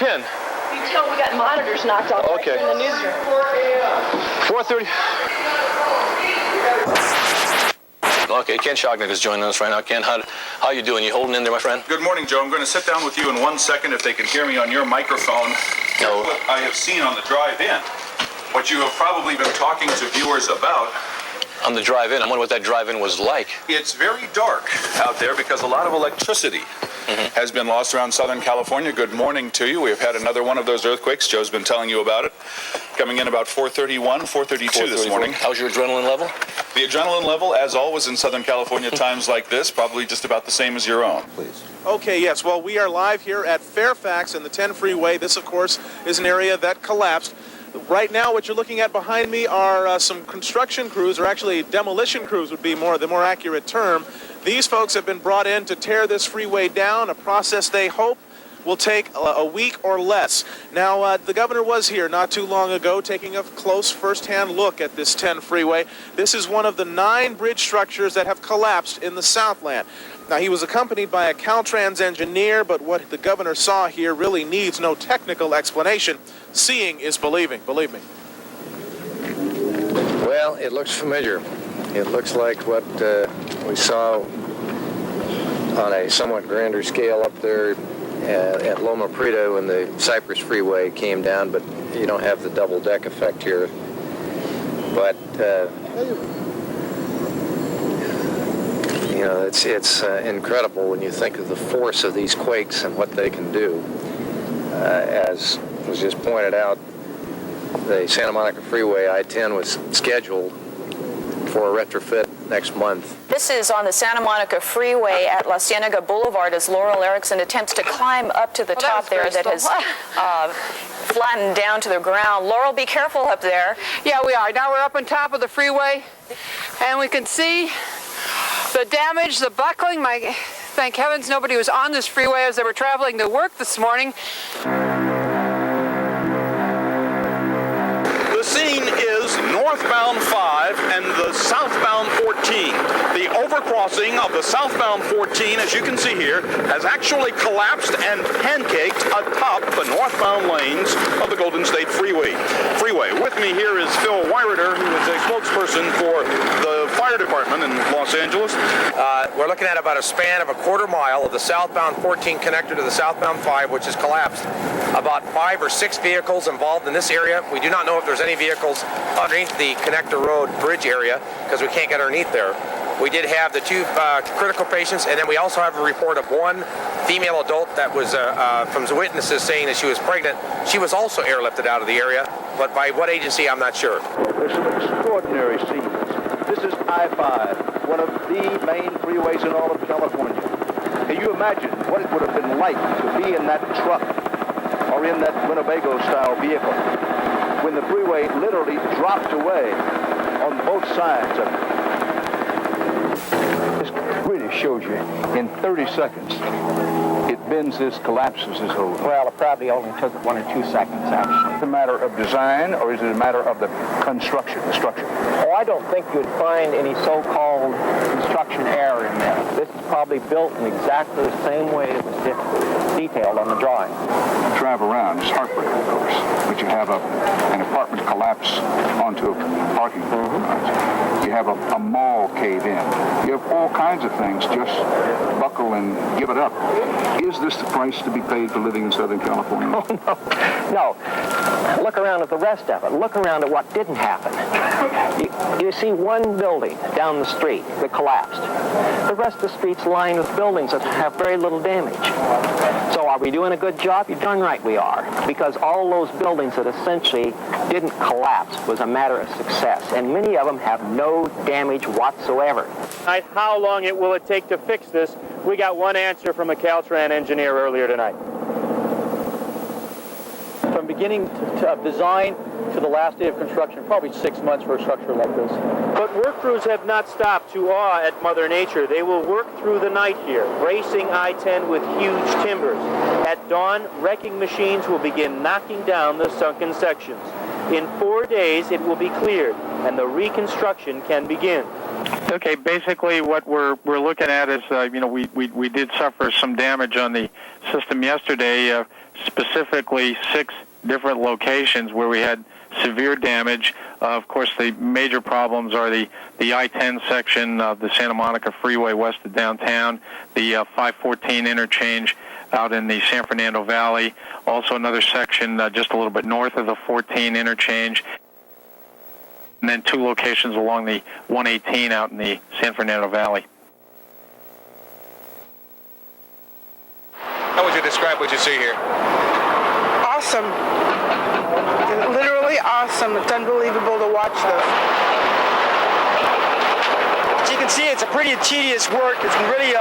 pin? You tell we got monitors knocked off right here in the newsroom. 4:30. Okay, Ken Schognick is joining us right now. Ken, how you doing? You holding in there, my friend? Good morning, Joe. I'm going to sit down with you in 1 second if they can hear me on your microphone. No. What I have seen on the drive-in, what you have probably been talking to viewers about. On the drive-in, I wonder what that drive-in was like. It's very dark out there because a lot of electricity has been lost around Southern California. Good morning to you. We've had another one of those earthquakes. Joe's been telling you about it. Coming in about 4:31, 4:32 this morning. How's your adrenaline level? The adrenaline level, as always in Southern California times like this, probably just about the same as your own. Please. Okay, yes. Well, we are live here at Fairfax and the 10 freeway. This, of course, is an area that collapsed. Right now, what you're looking at behind me are some construction crews, or actually demolition crews would be the more accurate term. These folks have been brought in to tear this freeway down, a process they hope will take a week or less. Now, the governor was here not too long ago taking a close first-hand look at this 10 freeway. This is one of the 9 bridge structures that have collapsed in the Southland. Now, he was accompanied by a Caltrans engineer, but what the governor saw here really needs no technical explanation. Seeing is believing, believe me. Well, it looks familiar. It looks like what we saw on a somewhat grander scale up there at Loma Prieta when the Cypress Freeway came down, but you don't have the double deck effect here. But you know, it's incredible when you think of the force of these quakes and what they can do. As was just pointed out, the Santa Monica Freeway I-10 was scheduled for a retrofit next month. This is on the Santa Monica Freeway at La Cienega Boulevard as Laurel Erickson attempts to climb up to the top there that has flattened down to the ground. Laurel, be careful up there. Yeah, we are. Now we're up on top of the freeway, and we can see the damage, the buckling. Thank heavens nobody was on this freeway as they were traveling to work this morning. The scene is northbound 5 and the southbound 14. The overcrossing of the southbound 14, as you can see here, has actually collapsed and pancaked atop the northbound lanes of the Golden State Freeway. With me here is Phil Wyrider, who is a spokesperson for the fire department in Los Angeles. We're looking at about a span of a quarter mile of the southbound 14 connector to the southbound 5, which has collapsed. About 5 or 6 vehicles involved in this area. We do not know if there's any vehicles underneath the connector road bridge area because we can't get underneath there. We did have the 2 critical patients, and then we also have a report of 1 female adult that was from the witnesses saying that she was pregnant. She was also airlifted out of the area, but by what agency, I'm not sure. There's some extraordinary scenes. This is I-5, one of the main freeways in all of California. Can you imagine what it would have been like to be in that truck or in that Winnebago-style vehicle when the freeway literally dropped away on both sides of it? This really shows you in 30 seconds it bends this, collapses this whole thing. Well, it probably only took 1 or 2 seconds, actually. Is it a matter of design, or is it a matter of the construction, the structure? Oh, I don't think you'd find any so-called construction error in there. This is probably built in exactly the same way it was detailed on the drawing. You drive around, it's heartbreaking, of course, but you have an apartment collapse onto a parking lot. You have a mall cave in. You have all kinds of things just buckle and give it up. Is this the price to be paid for living in Southern California? Oh, no. Look around at the rest of it. Look around at what didn't happen. You see one building down the street that collapsed. The rest of the street's lined with buildings that have very little damage. So are we doing a good job? You're darn right we are. Because all those buildings that essentially didn't collapse was a matter of success. And many of them have no damage whatsoever. How long will it take to fix this? We got one answer from a Caltrans engineer earlier tonight. From beginning of design to the last day of construction, probably 6 months for a structure like this. But work crews have not stopped to awe at Mother Nature. They will work through the night here, bracing I-10 with huge timbers. At dawn, wrecking machines will begin knocking down the sunken sections. In 4 days, it will be cleared, and the reconstruction can begin. Okay, basically what we're looking at is, we did suffer some damage on the system yesterday, specifically 6 different locations where we had severe damage. Of course, the major problems are the I-10 section of the Santa Monica Freeway west of downtown, the 514 interchange out in the San Fernando Valley, also another section just a little bit north of the 14 interchange, and then 2 locations along the 118 out in the San Fernando Valley. How would you describe what you see here? Awesome. Literally awesome. It's unbelievable to watch this. As you can see, it's a pretty tedious work. It's really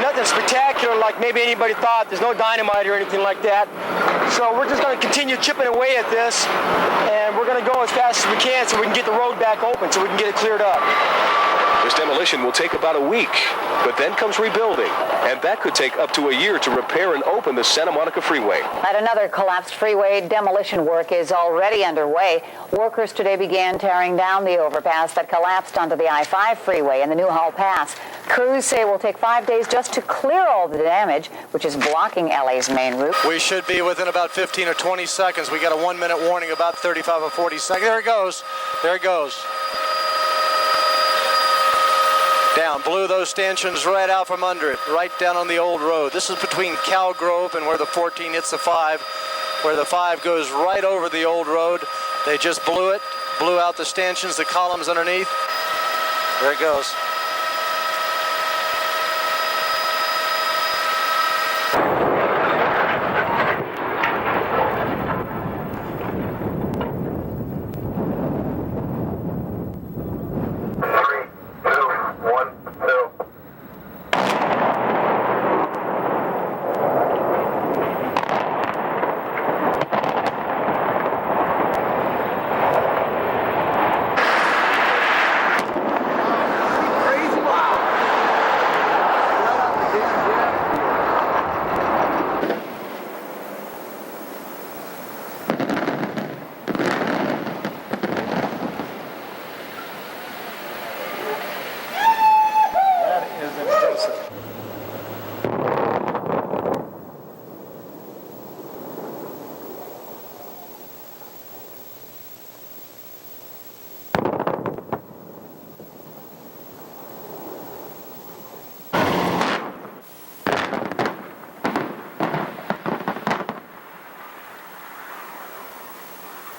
nothing spectacular like maybe anybody thought. There's no dynamite or anything like that. So we're just going to continue chipping away at this, and we're going to go as fast as we can so we can get the road back open so we can get it cleared up. This demolition will take about a week, but then comes rebuilding, and that could take up to a year to repair and open the Santa Monica Freeway. At another collapsed freeway, demolition work is already underway. Workers today began tearing down the overpass that collapsed onto the I-5 freeway in the Newhall Pass. Crews say it will take 5 days just to clear all the damage, which is blocking LA's main route. We should be within about 15 or 20 seconds. We got a 1-minute warning, about 35 or 40 seconds. There it goes. There it goes. Down, blew those stanchions right out from under it, right down on the old road. This is between Cal Grove and where the 14 hits the 5, where the 5 goes right over the old road. They just blew it, blew out the stanchions, the columns underneath. There it goes.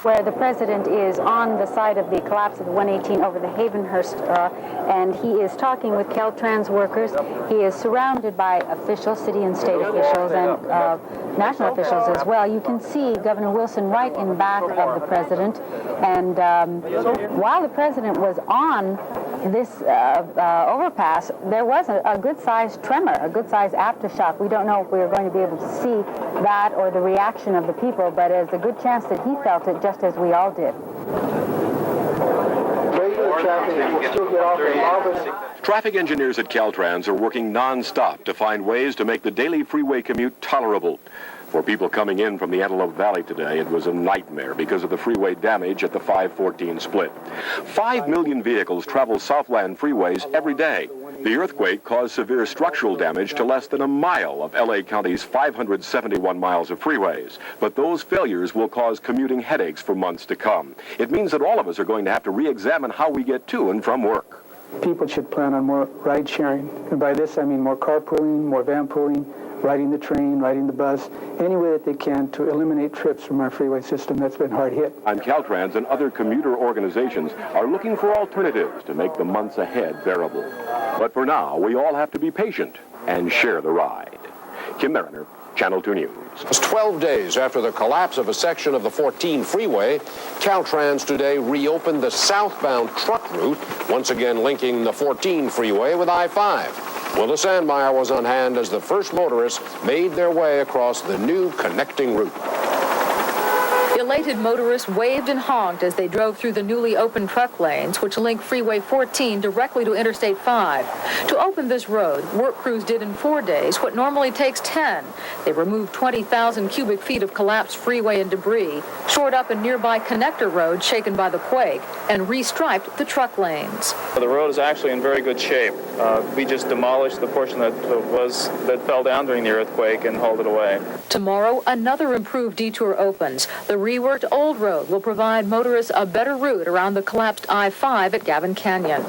Where the president is on the side of the collapse of the 118 over the Havenhurst, and he is talking with Caltrans workers. He is surrounded by officials, city and state officials, and national officials as well. You can see Governor Wilson right in back of the president, and while the president was on this overpass, there was a good-sized tremor, a good-sized aftershock. We don't know if we are going to be able to see that or the reaction of the people, but there's a good chance that he felt it just as we all did. Traffic engineers at Caltrans are working non-stop to find ways to make the daily freeway commute tolerable. For people coming in from the Antelope Valley today, it was a nightmare because of the freeway damage at the 514 split. 5 million vehicles travel Southland freeways every day. The earthquake caused severe structural damage to less than a mile of LA County's 571 miles of freeways. But those failures will cause commuting headaches for months to come. It means that all of us are going to have to re-examine how we get to and from work. People should plan on more ride sharing. And by this, I mean more carpooling, more van pooling, riding the train, riding the bus, any way that they can to eliminate trips from our freeway system that's been hard hit. And Caltrans and other commuter organizations are looking for alternatives to make the months ahead bearable. But for now, we all have to be patient and share the ride. Kim Mariner, Channel 2 News. Just 12 days after the collapse of a section of the 14 freeway, Caltrans today reopened the southbound truck route, once again linking the 14 freeway with I-5. Willa Sandmeyer was on hand as the first motorists made their way across the new connecting route. Elated motorists waved and honked as they drove through the newly opened truck lanes, which link Freeway 14 directly to Interstate 5. To open this road, work crews did in 4 days what normally takes 10. They removed 20,000 cubic feet of collapsed freeway and debris, shored up a nearby connector road shaken by the quake, and restriped the truck lanes. The road is actually in very good shape. We just demolished the portion that fell down during the earthquake and hauled it away. Tomorrow, another improved detour opens. The reworked Old Road will provide motorists a better route around the collapsed I-5 at Gavin Canyon.